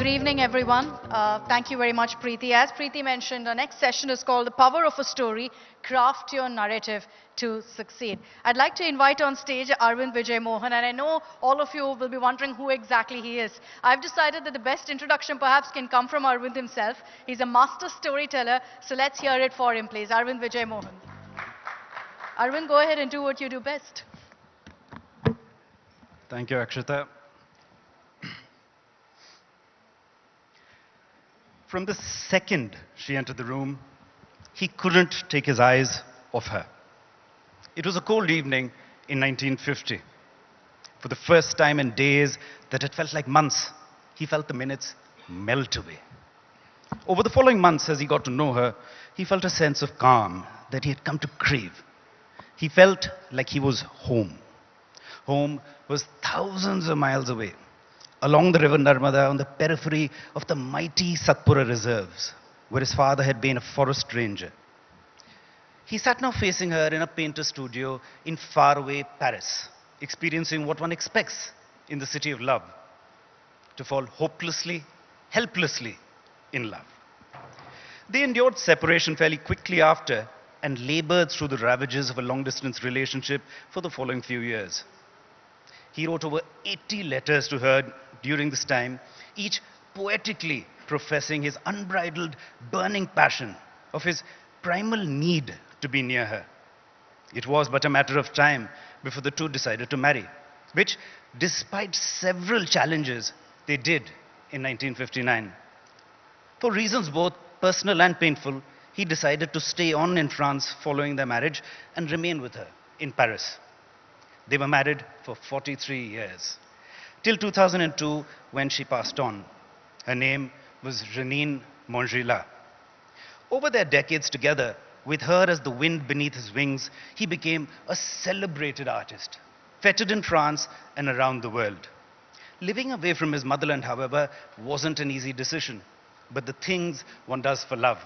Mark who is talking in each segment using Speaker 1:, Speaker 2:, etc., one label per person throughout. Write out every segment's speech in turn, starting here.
Speaker 1: Good evening, everyone. Thank you very much, Preeti. As Preeti mentioned, our next session is called The Power of a Story, Craft Your Narrative to Succeed. I'd like to invite on stage Arvind Vijay Mohan, and I know all of you will be wondering who exactly he is. I've decided that the best introduction perhaps can come from Arvind himself. He's a master storyteller, so let's hear it for him, please. Arvind Vijay Mohan. Arvind, go ahead and do what you do best.
Speaker 2: Thank you, Akshita. From the second she entered the room, he couldn't take his eyes off her. It was a cold evening in 1950. For the first time in days that had felt like months, he felt the minutes melt away. Over the following months, as he got to know her, he felt a sense of calm that he had come to crave. He felt like he was home. Home was thousands of miles away, along the river Narmada, on the periphery of the mighty Satpura reserves, where his father had been a forest ranger. He sat now facing her in a painter studio in faraway Paris, experiencing what one expects in the city of love: to fall hopelessly, helplessly in love. They endured separation fairly quickly after and labored through the ravages of a long-distance relationship for the following few years. He wrote over 80 letters to her during this time, each poetically professing his unbridled, burning passion of his primal need to be near her. It was but a matter of time before the two decided to marry, which, despite several challenges, they did in 1959. For reasons both personal and painful, he decided to stay on in France following their marriage and remain with her in Paris. They were married for 43 years, till 2002 when she passed on. Her name was Renine Mongila. Over their decades together, with her as the wind beneath his wings, he became a celebrated artist, feted in France and around the world. Living away from his motherland, however, wasn't an easy decision, but the things one does for love.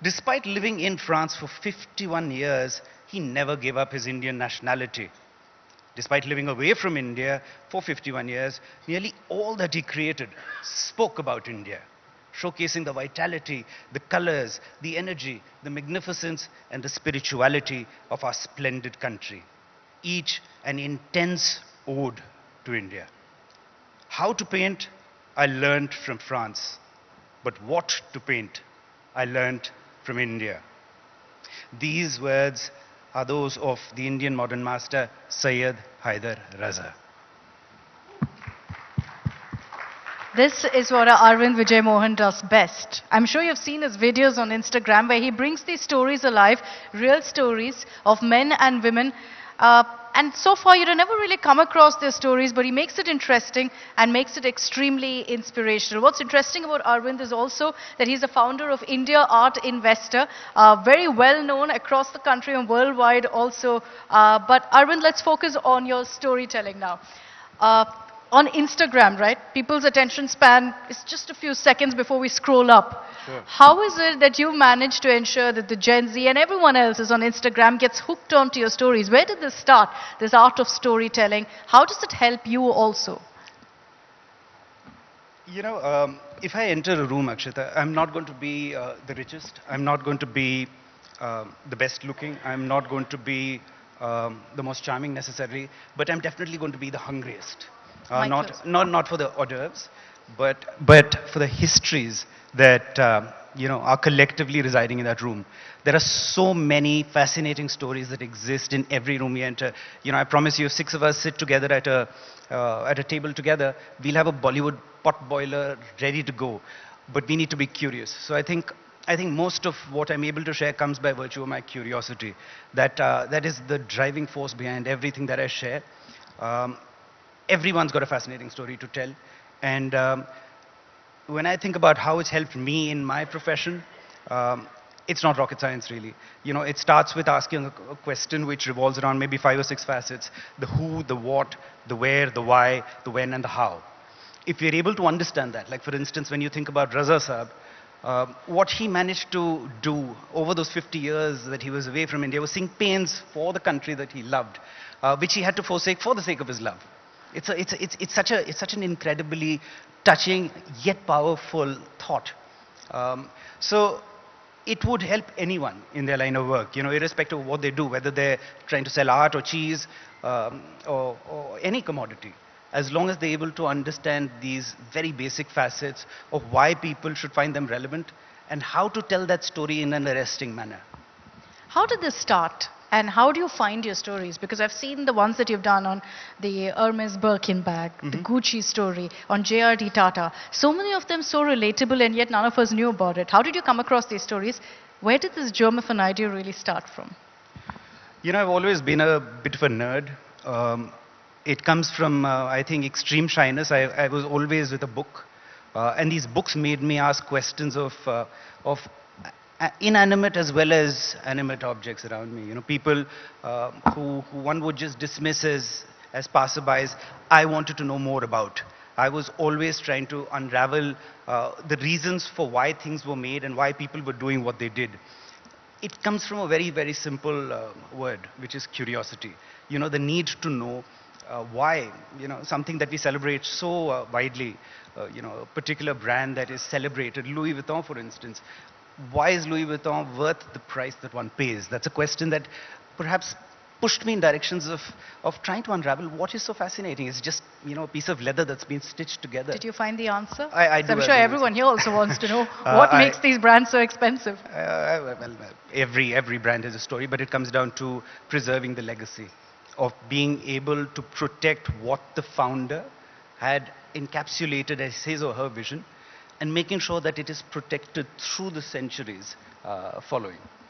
Speaker 2: Despite living in France for 51 years, he never gave up his Indian nationality. Despite living away from India for 51 years, nearly all that he created spoke about India, showcasing the vitality, the colors, the energy, the magnificence, and the spirituality of our splendid country. Each an intense ode to India. How to paint, I learned from France. But what to paint, I learned from India. These words are those of the Indian modern master, Syed Haider Raza.
Speaker 1: This is what Arvind Vijay Mohan does best. I'm sure you've seen his videos on Instagram where he brings these stories alive, real stories of men and women. And so far, you'd never really come across their stories, but he makes it interesting and makes it extremely inspirational. What's interesting about Arvind is also that he's a founder of India Art Investor, very well known across the country and worldwide also. But Arvind, let's focus on your storytelling now. On Instagram, right? People's attention span is just a few seconds before we scroll up.
Speaker 2: Sure.
Speaker 1: How is it that you managed to ensure that the Gen Z and everyone else is on Instagram gets hooked onto your stories? Where did this start, this art of storytelling? How does it help you also?
Speaker 2: You know, if I enter a room, Akshita, I'm not going to be the richest. I'm not going to be the best looking. I'm not going to be the most charming necessarily, but I'm definitely going to be the hungriest. Not for the hors d'oeuvres, but for the histories that are collectively residing in that room. There are so many fascinating stories that exist in every room we enter. You know, I promise you, if 6 of us sit together at a table together, we'll have a Bollywood pot boiler ready to go. But we need to be curious. So I think most of what I'm able to share comes by virtue of my curiosity. That is the driving force behind everything that I share. Everyone's got a fascinating story to tell. And when I think about how it's helped me in my profession, it's not rocket science really. You know, it starts with asking a question which revolves around maybe 5 or 6 facets: the who, the what, the where, the why, the when, and the how. If you're able to understand that, like for instance, when you think about Raza Saab, what he managed to do over those 50 years that he was away from India was sing pains for the country that he loved, which he had to forsake for the sake of his love. It's such an incredibly touching yet powerful thought. So it would help anyone in their line of work, irrespective of what they do, whether they're trying to sell art or cheese, or any commodity, as long as they're able to understand these very basic facets of why people should find them relevant and how to tell that story in an arresting manner.
Speaker 1: How did this start? And how do you find your stories? Because I've seen the ones that you've done on the Hermes Birkin bag, the Gucci story, on JRD Tata. So many of them so relatable, and yet none of us knew about it. How did you come across these stories? Where did this germ of an idea really start from?
Speaker 2: I've always been a bit of a nerd. It comes from, I think, extreme shyness. I was always with a book. And these books made me ask questions of inanimate as well as animate objects around me. People who one would just dismiss as passerbys, I wanted to know more about. I was always trying to unravel the reasons for why things were made and why people were doing what they did. It comes from a very, very simple word, which is curiosity. The need to know why, something that we celebrate so widely, a particular brand that is celebrated, Louis Vuitton, for instance. Why is Louis Vuitton worth the price that one pays? That's a question that perhaps pushed me in directions of trying to unravel what is so fascinating. It's just, a piece of leather that's been stitched together.
Speaker 1: Did you find the answer?
Speaker 2: I do.
Speaker 1: I'm sure everyone here also wants to know what makes these brands so expensive.
Speaker 2: Well, every brand has a story, but it comes down to preserving the legacy of being able to protect what the founder had encapsulated as his or her vision, and making sure that it is protected through the centuries following.